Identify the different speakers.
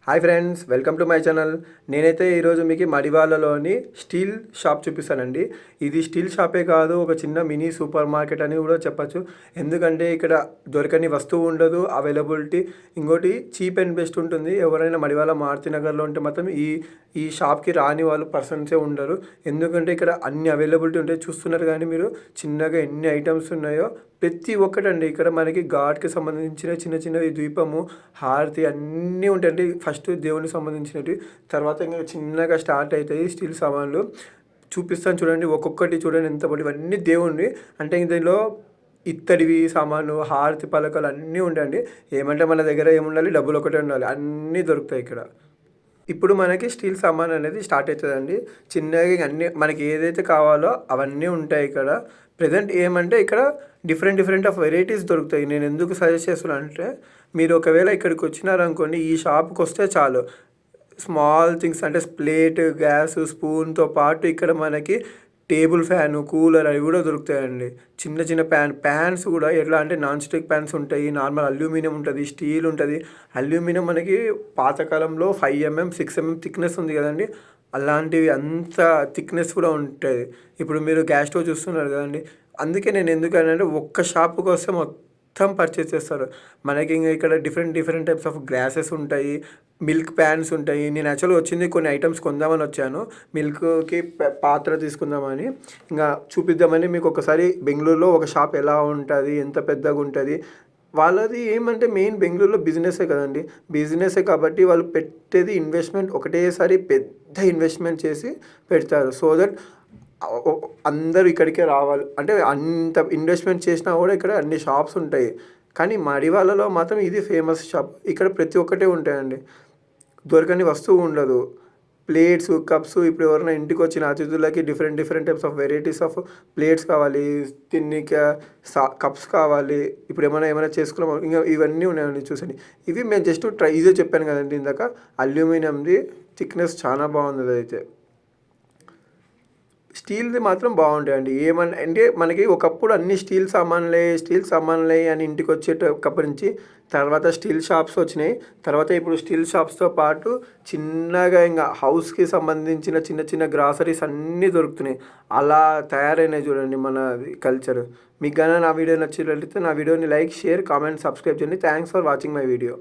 Speaker 1: Hi friends, welcome to my channel. నేనైతే ఈరోజు మీకు మడివాళ్ళలోని స్టీల్ షాప్ చూపిస్తానండి. ఇది స్టీల్ షాపే కాదు, ఒక చిన్న మినీ సూపర్ మార్కెట్ అని కూడా చెప్పచ్చు. ఎందుకంటే ఇక్కడ దొరకని వస్తువు ఉండదు, అవైలబిలిటీ ఇంకోటి చీప్ అండ్ బెస్ట్ ఉంటుంది. ఎవరైనా మడివాళ్ళ మారుతి నగర్లో ఉంటే మాత్రం ఈ షాప్కి రాని వాళ్ళు పర్సన్సే ఉండరు. ఎందుకంటే ఇక్కడ అన్ని అవైలబిలిటీ ఉంటాయి. చూస్తున్నారు కానీ మీరు చిన్నగా ఎన్ని ఐటమ్స్ ఉన్నాయో ప్రతి ఒక్కటండి. ఇక్కడ మనకి ఘాట్కి సంబంధించిన చిన్న చిన్నవి ద్వీపము, హారతి అన్నీ ఉంటాయండి. ఫస్ట్ దేవునికి సంబంధించినవి, తర్వాత ఇంకా చిన్నగా స్టార్ట్ అవుతాయి స్టీల్ సామాన్లు. చూపిస్తాను చూడండి, ఒక్కొక్కటి చూడండి ఎంత బట్టి. ఇవన్నీ దేవుణ్ణి అంటే ఇందులో ఇత్తడివి సామాన్లు, హారతి పలకలు అన్నీ ఉంటాయండి. ఏమంటే మన దగ్గర ఏముండాలి, డబ్బులు ఒకటే ఉండాలి, అన్నీ దొరుకుతాయి ఇక్కడ. ఇప్పుడు మనకి స్టీల్ సామాన్ అనేది స్టార్ట్ అవుతుందండి. చిన్నగా అన్నీ మనకి ఏదైతే కావాలో అవన్నీ ఉంటాయి ఇక్కడ. ప్రజెంట్ ఏమంటే ఇక్కడ డిఫరెంట్ ఆఫ్ వెరైటీస్ దొరుకుతాయి. నేను ఎందుకు సజెస్ట్ చేస్తున్నాను అంటే, మీరు ఒకవేళ ఇక్కడికి వచ్చినారనుకోండి, ఈ షాప్కి వస్తే చాలు. స్మాల్ థింగ్స్ అంటే ప్లేట్, గ్యాస్, స్పూన్తో పాటు ఇక్కడ మనకి టేబుల్ ఫ్యాను, కూలర్ అవి కూడా దొరుకుతాయండి. చిన్న చిన్న ప్యాన్స్ కూడా ఎట్లా అంటే నాన్ స్టిక్ ప్యాన్స్ ఉంటాయి, నార్మల్ అల్యూమినియం ఉంటుంది, స్టీల్ ఉంటుంది. అల్యూమినియం మనకి పాతకాలంలో 5mm 6mm థిక్నెస్ ఉంది కదండి, అలాంటివి అంత థిక్నెస్ కూడా ఉంటుంది. ఇప్పుడు మీరు గ్యాస్ స్టవ్ చూస్తున్నారు కదండి, అందుకే నేను ఎందుకంటే ఒక్క షాప్కి వస్తే మొత్తం పర్చేస్ చేస్తారు. మనకి ఇంకా ఇక్కడ డిఫరెంట్ టైప్స్ ఆఫ్ గ్లాసెస్ ఉంటాయి, మిల్క్ ప్యాన్స్ ఉంటాయి. నేను యాక్చువల్గా వచ్చింది కొన్ని ఐటమ్స్ కొందామని వచ్చాను, మిల్క్కి పాత్ర తీసుకుందామని, ఇంకా చూపిద్దామని. మీకు ఒకసారి బెంగళూరులో ఒక షాప్ ఎలా ఉంటుంది, ఎంత పెద్దగా ఉంటుంది, వాళ్ళది ఏమంటే మెయిన్ బెంగళూరులో బిజినెసే కదండి. బిజినెసే కాబట్టి వాళ్ళు పెట్టేది ఇన్వెస్ట్మెంట్, ఒకటేసారి పెద్ద ఇన్వెస్ట్మెంట్ చేసి పెడతారు. సో దట్ అందరూ ఇక్కడికే రావాలి అంటే అంత ఇన్వెస్ట్మెంట్ చేసినా కూడా ఇక్కడ అన్ని షాప్స్ ఉంటాయి. కానీ మడివాళ్ళలో మాత్రం ఇది ఫేమస్ షాప్. ఇక్కడ ప్రతి ఒక్కటే ఉంటాయండి, దొరకని వస్తువు ఉండదు. ప్లేట్స్, కప్స్, ఇప్పుడు ఎవరైనా ఇంటికి వచ్చిన అతిథులకి different types of varieties of plates కావాలి, తిన్నిక కప్స్ కావాలి, ఇప్పుడు ఏమైనా చేసుకున్నాం, ఇంకా ఇవన్నీ ఉన్నాయండి. చూసండి, ఇవి మేము జస్ట్ ఈజీ చెప్పాను కదండి ఇందాక. అల్యూమినియంది థిక్నెస్ చాలా బాగుంది. అయితే స్టీల్ది మాత్రం బాగుంటాయండి. అంటే మనకి ఒకప్పుడు అన్ని స్టీల్ సామాన్లే అని ఇంటికి వచ్చేటప్పటి నుంచి తర్వాత స్టీల్ షాప్స్ వచ్చినాయి. తర్వాత ఇప్పుడు స్టీల్ షాప్స్తో పాటు చిన్నగా ఇంకా హౌస్కి సంబంధించిన చిన్న గ్రాసరీస్ అన్నీ దొరుకుతున్నాయి. అలా తయారైనాయి చూడండి మన కల్చర్. మీకు కానీ నా వీడియో నచ్చినట్లయితే నా వీడియోని లైక్, షేర్, కామెంట్, సబ్స్క్రైబ్ చేయండి. Thanks for watching my video.